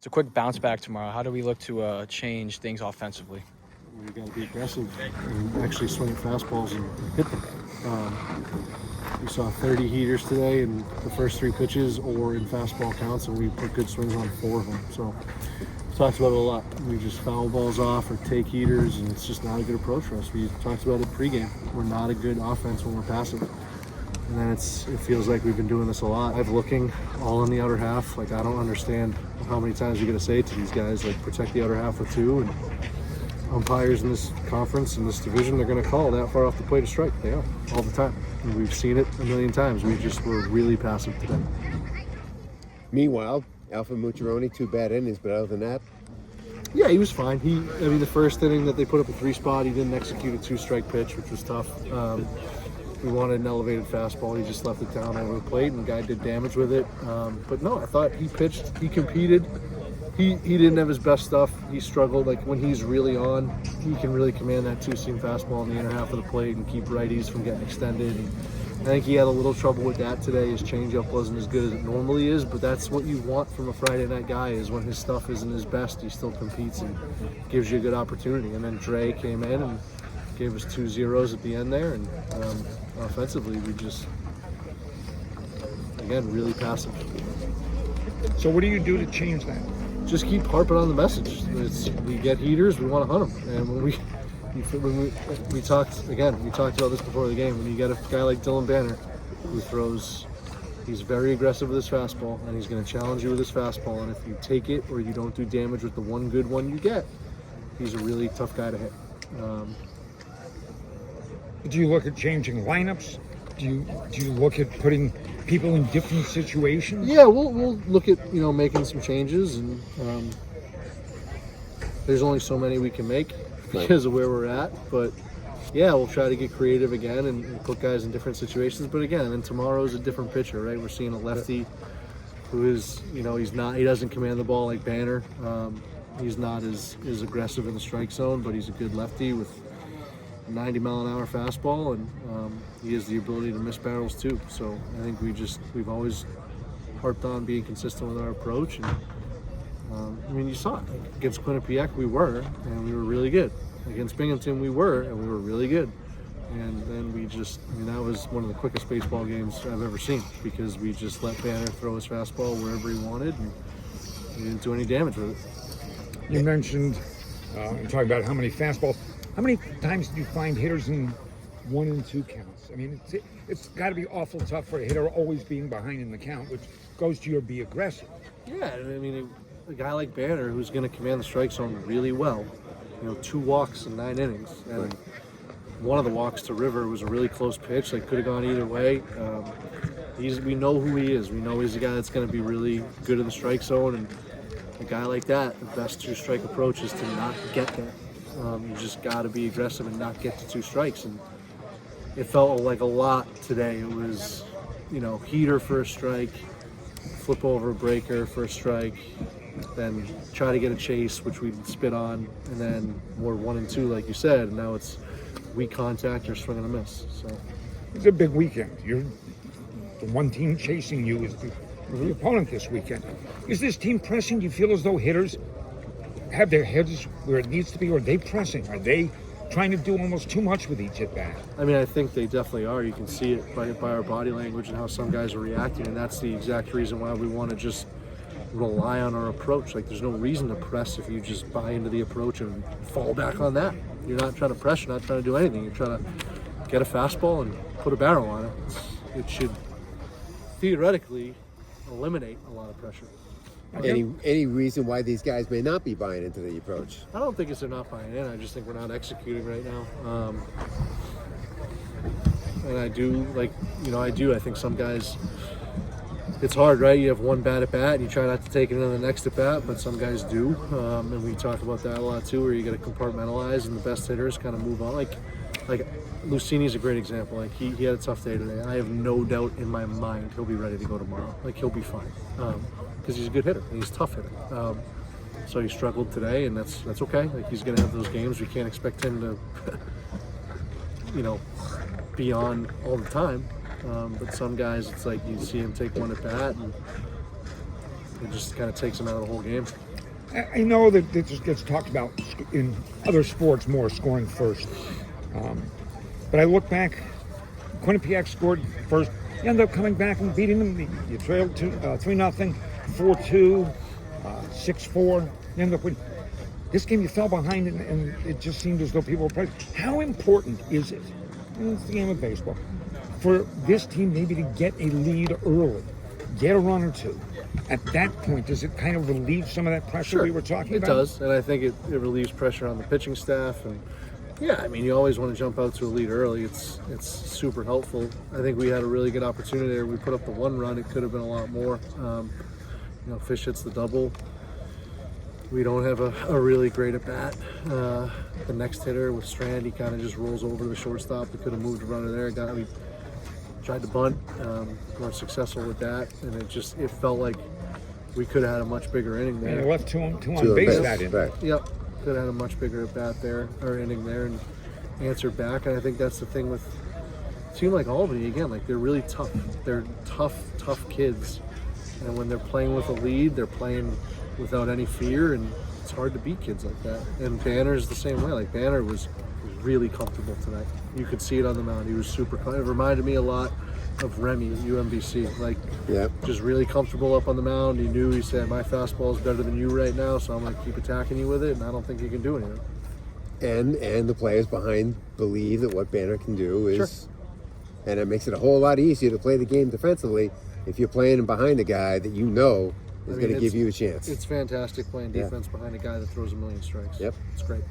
a quick bounce back tomorrow. How do we look to change things offensively? We got to be aggressive and actually swing at fastballs and hit them. We saw 30 heaters today in the first 3 pitches or in fastball counts, and we put good swings on 4 of them. So we talked about it a lot. We just foul balls off or take heaters, and it's just not a good approach for us. We talked about it pregame. We're not a good offense when we're passive. And then it feels like we've been doing this a lot. I've looking all in the outer half. Like, I don't understand how many times you're going to say it to these guys, like, protect the outer half with 2. And umpires in this conference, in this division, they're going to call that far off the plate a strike. They are, all the time. And we've seen it a million times. We just were really passive today. Meanwhile, Alfred Mucciarone, 2 bad innings, but other than that, yeah, he was fine. The first inning that they put up a 3 spot, he didn't execute a 2-strike pitch, which was tough. We wanted an elevated fastball. He just left it down over the plate, and the guy did damage with it. But no, I thought he pitched. He competed. He didn't have his best stuff. He struggled. Like, when he's really on, he can really command that 2-seam fastball in the inner half of the plate and keep righties from getting extended. And I think he had a little trouble with that today. His changeup wasn't as good as it normally is, but that's what you want from a Friday night guy, is when his stuff isn't his best, he still competes and gives you a good opportunity. And then Dre came in and gave us 2 zeros at the end there, and offensively we just, again, really passive. So what do you do to change that? Just keep harping on the message. We get heaters, we want to hunt them. And when we talked about this before the game, when you get a guy like Dylan Banner who he's very aggressive with his fastball, and he's going to challenge you with his fastball, and if you take it or you don't do damage with the one good one you get, he's a really tough guy to hit. Do you look at changing lineups? Do you look at putting people in different situations? Yeah, we'll look at making some changes, and there's only so many we can make because of where we're at. But yeah, we'll try to get creative again and put guys in different situations. But again, and tomorrow's a different pitcher, right? We're seeing a lefty who is, he doesn't command the ball like Banner. He's not as aggressive in the strike zone, but he's a good lefty with 90-mile-an-hour fastball, and he has the ability to miss barrels too. So I think we've always harped on being consistent with our approach. And you saw it against Quinnipiac, we were really good. Against Binghamton, we were really good. And then that was one of the quickest baseball games I've ever seen, because we just let Banner throw his fastball wherever he wanted, and he didn't do any damage with it. You mentioned, you're talking about how many fastballs. How many times do you find hitters in 1 and 2 counts? I mean, it's got to be awful tough for a hitter always being behind in the count, which goes to your be aggressive. Yeah, a guy like Banner, who's going to command the strike zone really well, 2 walks in 9 innings, and one of the walks to River was a really close pitch. Like, could have gone either way. We know who he is. We know he's a guy that's going to be really good in the strike zone, and a guy like that, the best 2-strike approach is to not get there. You just got to be aggressive and not get to 2 strikes. And it felt like a lot today. It was, heater for a strike, flip over a breaker for a strike, then try to get a chase, which we'd spit on, and then more 1 and 2, like you said. And now it's weak contact or swing and a miss. So it's a big weekend. The one team chasing you is the opponent this weekend. Is this team pressing? Do you feel as though hitters have their heads where it needs to be, or are they pressing? Are they trying to do almost too much with each at bat? I think they definitely are. You can see it by our body language and how some guys are reacting, and that's the exact reason why we want to just rely on our approach. Like, there's no reason to press if you just buy into the approach and fall back on that. You're not trying to press, you're not trying to do anything. You're trying to get a fastball and put a barrel on it. It should theoretically eliminate a lot of pressure. Any reason why these guys may not be buying into the approach? I don't think it's they're not buying in. I just think we're not executing right now. And I think some guys, it's hard, right? You have one bad at bat and you try not to take it into the next at bat, but some guys do. And we talk about that a lot too, where you got to compartmentalize and the best hitters kind of move on. Like Lucini's a great example. Like, he had a tough day today. I have no doubt in my mind he'll be ready to go tomorrow. Like, he'll be fine. Because he's a good hitter and he's a tough hitter. So he struggled today, and that's okay. Like, he's going to have those games. We can't expect him to, be on all the time. But some guys, it's like you see him take one at bat and it just kind of takes them out of the whole game. I know that this gets talked about in other sports more, scoring first. But I look back, Quinnipiac scored first. You end up coming back and beating them. You trailed 3-0, 4-2, 6-4. You end up with this game. You fell behind, and it just seemed as though people were playing. How important is it? And it's the game of baseball for this team maybe to get a lead early, get a run or two. At that point, does it kind of relieve some of that pressure we were talking about? It does, and I think it relieves pressure on the pitching staff. And yeah, I mean, you always want to jump out to a lead early. It's super helpful. I think we had a really good opportunity there. We put up the 1 run. It could have been a lot more. Fish hits the double. We don't have a really great at bat. The next hitter with Strand, he kind of just rolls over to the shortstop. We could have moved a runner there. We tried to bunt, weren't successful with that, and it felt like we could have had a much bigger inning there. And they left two on base that inning. Right. Yep, could have had a much bigger at bat there, or inning there, and answered back. And I think that's the thing with a team like Albany, again, like they're really tough. They're tough kids, and when they're playing with a lead, they're playing without any fear, and it's hard to beat kids like that. And Banner's the same way. Like Banner was really comfortable tonight. You could see it on the mound. He was super. It reminded me a lot of Remy at UMBC. Like, just really comfortable up on the mound. He said, my fastball is better than you right now, so I'm going to keep attacking you with it, and I don't think you can do anything. And the players behind believe that what Banner can do is, and it makes it a whole lot easier to play the game defensively if you're playing behind a guy that you know is going to give you a chance. It's fantastic playing defense behind a guy that throws a million strikes. Yep. It's great.